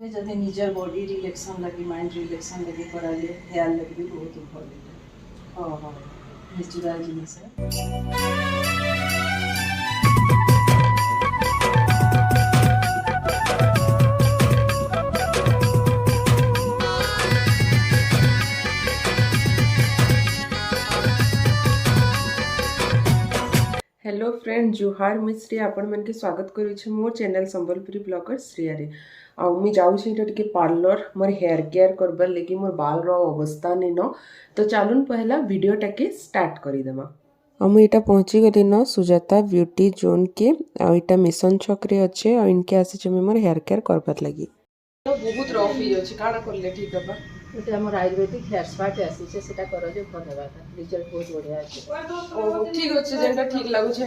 जदि निजर body relaxin लगी माइंड रिलैक्सन लगी कराले हेयर लगी भी बहुत भल हाँ हाँ नेचुरल जिनिस हेलो फ्रेंड जुहार मुझ श्री आपण मन के स्वागत करुच्छे मोर चैनल संबलपुरी ब्लॉगर श्रिया रे आ मुई जाऊँ टे पार्लर मोर हेयर केयर करबार लगी मोर बाल अवस्था नहीं न तो चलून पहला वीडियोटा के स्टार्ट करदेमा आ मुई इटा पहुँची गली न सुजाता ब्यूटी जोन के आईटा मिशन छक रे अच्छे आ इनके आसी मोर हेयर केयर करबार लगी बहुत रफ ही अच्छे काଣା करले ठीक है ये आम आयुर्वेदिक हेयर स्पाटे आसी से कर जो भल होगा रिजल्ट बहुत बढ़िया अच्छे ठीक अच्छे जेनटा ठीक लगुच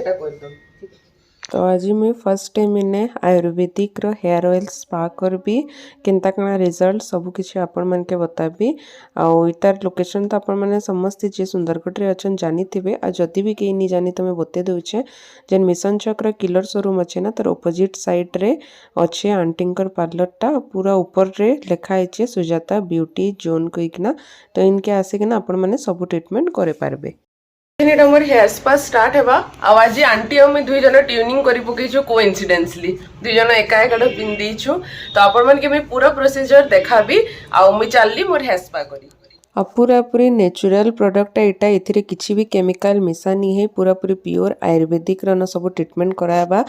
तो आज मुझे फर्स्ट टाइम इन्हें आयुर्वेदिक रो हेयर ऑयल स्पा करबी केनता कणा रिजल्ट सब किसी आपण मन के बताबी आउ इतार लोकेशन तो आपण माने समस्त जे सुंदरगढ़ रे अछन जानी थिबे आ जदी भी केही नहीं जानी तमे बते दउछे जेन मिशन चक्र किलर शोरूम अच्छे ना तर ऑपोजिट साइड रे अच्छे आंटीकर पार्लर टा पूरा ऊपर रे लिखा है सुजाता ब्यूटी जोन कहीकिना तो इनके आसिकिना आपण माने सब ट्रीटमेंट करे पारबे मोर हेयर स्पा स्टार्ट है आज आंटी और दुई जन ट्यूनिंग कर पकईचु कोइंसिडेंसली दुई जन एका एकाटा पिंधीछु तो आपण मन के पूरा प्रोसीजर देखा भी आ मुई चलली मोर हेयर स्पा करी आ पूरा पूरी नेचुरल प्रोडक्ट एटा एथिरे किछि भी केमिकल मिसा नहीं है पूरा पूरी प्योर आयुर्वेदिक रन सब ट्रीटमेंट कराबा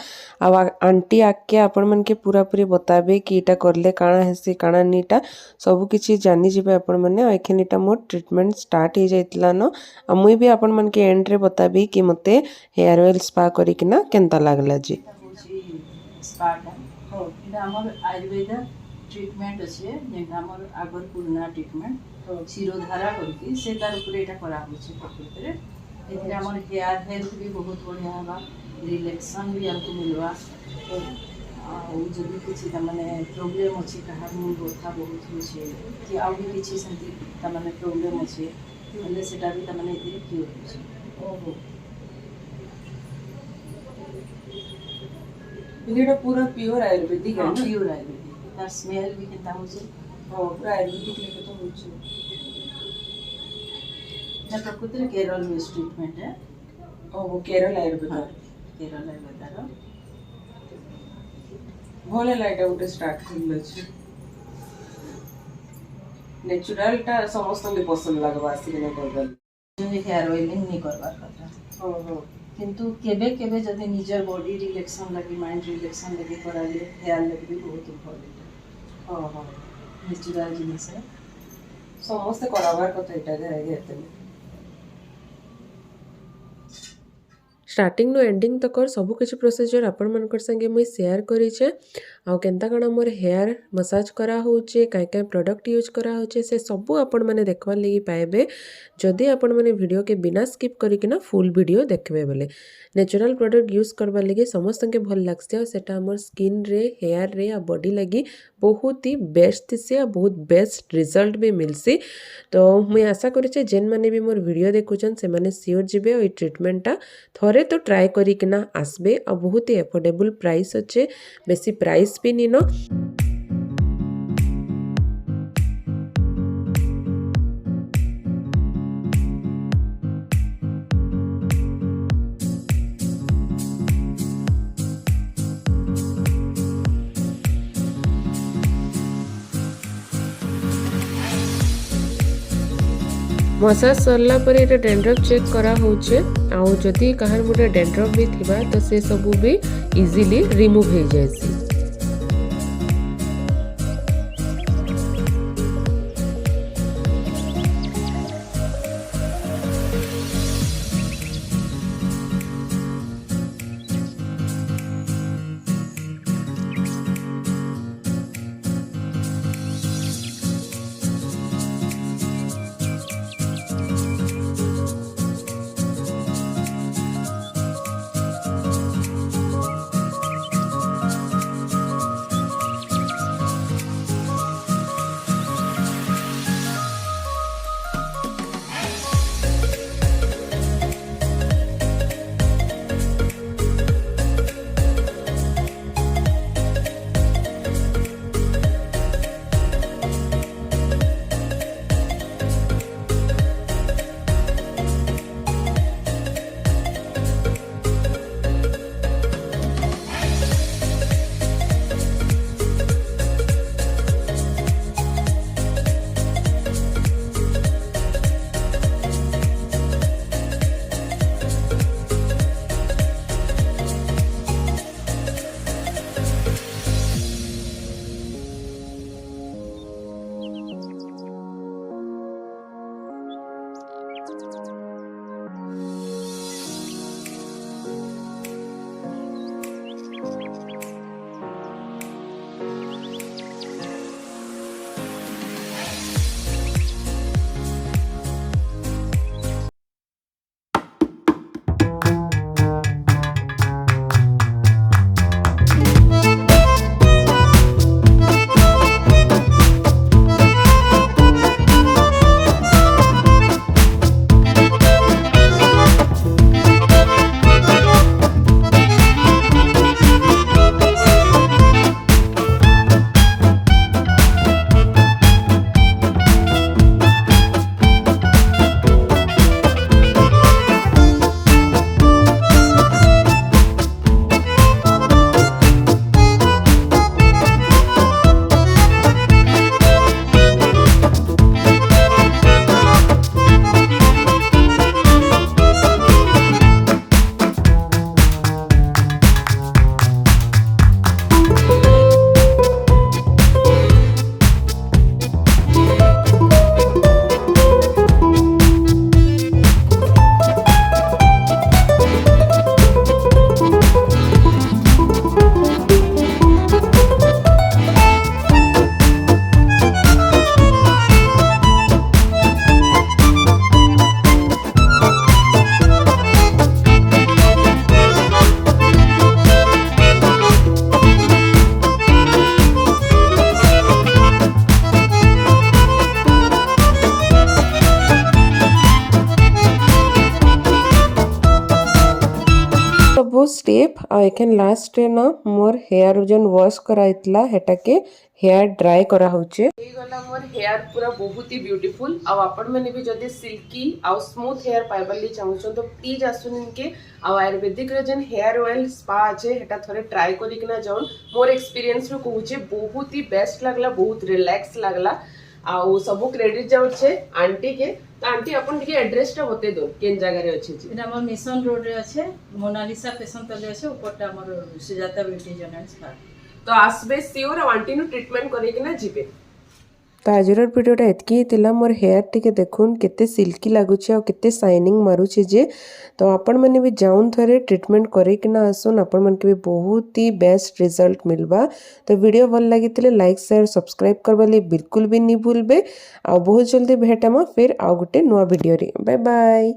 आ आंटी आके आपण मन के पूरा पूरी बताबे कि एटा करले काଣା हेसी काଣା नीटा सब किछि जानि जिबे आपण माने एखन एटा मोर ट्रीटमेंट स्टार्ट हो जाइतला न आ मुई भी आपण मन के एंड रे बताबी कि मते हेयर ऑयल स्पा करी किना केनता लागला जी स्पा हो इटा हमर आयुर्वेद ट्रीटमेंट अच्छे जेन हमर आगर पुराना ट्रीटमेंट शिरोधारा करके से तार ऊपर एटा करा होचे प्रकृति रे एथिरे हमर हेयर हेल्थ भी बहुत बढ़िया होगा रिलैक्सन भी हमको मिलवा और जदि किछि त माने प्रॉब्लम अछि कहा मुंड बथा बहुत होचे कि आ भी किछि संति त माने प्रॉब्लम अछि એટલે सेटा भी त माने एथिरे क्योर होचे ओहो इलेटा पूरा प्योर आयुर्वेदिक है प्योर आयुर्वेदिक तार स्मेल भी केता होचे पूरा आयुर्वेदिक लेके तो होचे ना प्रकृति केरल में ट्रीटमेंट है वो केरल आयुर्वेद केरल आयुर्वेद भले लाइट गोटे स्टार्ट कर नेचुरल टा समस्त के पसंद लगवा आसिकने करबल हेयर ऑयलिंग नहीं करबार कथा किंतु केबे केबे जदि निजर बॉडी रिलैक्सन लगी माइंड रिलैक्सन लगी कराले हेयर लगी भी बहुत भल हाँ हाँ नेचुरल जिनिस है समस्त कराबार कथा एटा जे स्टार्टिंग नो एंडिंग तक सब किसी प्रोसीजर आपण मनकर संगे मुई शेयर करिछे आ केनता कणा मोर हेयर मसाज करा होचे काय काय प्रोडक्ट यूज करा होचे से सब आपण माने देखबार लगी पाएबे जदि आपण माने वीडियो के बिना स्किप करिकिना फुल वीडियो देखबे बेले नेचुरल प्रोडक्ट यूज करबार लगी समस्त के भल लागसे आ सेटा हमर स्किन रे हेयर रे आ बॉडी लगी बहुत ही बेस्ट से बहुत बेस्ट रिजल्ट भी मिलसी तो मुई आशा करिछे जेन माने भी मोर वीडियो देखुछन से माने सियोर जिबे ओई ट्रीटमेंटटा थरे तो ट्राई करिकिना आसबे आ बहुत ही एफोर्डेबल प्राइस अच्छे बेसी प्राइस भी नी न मसाज सरला पर ये डेंड्रफ चेक करा होचे आउ जदि कहार मुटे डेंड्रफ भी थिबा तो से सब भी इजीली रिमूव हो जाएसी स्टेप आ एखन लास्ट ना मोर हेयर जन वॉश कराइतला हेटाके हेयर ड्राई करा होचे हे गला मोर हेयर पूरा बहुत ही ब्यूटीफुल आ आपण माने भी जदी सिल्की आ स्मूथ हेयर पाइबली चाहू तो प्लीज आसुन के आ आयुर्वेदिक रे जन हेयर ऑयल स्पा আছে हेटा थोड़े ट्राई करी किना जाउन मोर एक्सपीरियंस रो कहूचे बहुत ही बेस्ट लागला बहुत रिलैक्स लागला आ सब क्रेडिट जाउछे आंटी के तो आंटी अपन के एड्रेस टा बते दो केन जगह रे अछि जी एटा हमर मिशन रोड रे अछि मोनालिसा फैशन तले अछि ऊपरटा हमर सुजाता ब्यूटी जनरल स्पा तो आसबे सियोर आंटी नु ट्रीटमेंट करे कि ना जीबे तो आजर वीडियोटा एतकी हिला मोर हेयर टिके देखुन केते सिल्की लागुचे और केते शाइनिंग मारुचे जे तो आपण माने भी जाउन थरे ट्रीटमेंट करे कि ना आसुन आपण मन के भी बहुत ही बेस्ट रिजल्ट मिलबा तो वीडियो भल लागितले लाइक शेयर सब्सक्राइब करबाली बिल्कुल भी नहीं भूलबे आ बहुत जल्दी भेटामा फिर आ गुटे नवा वीडियो रे बाय बाय।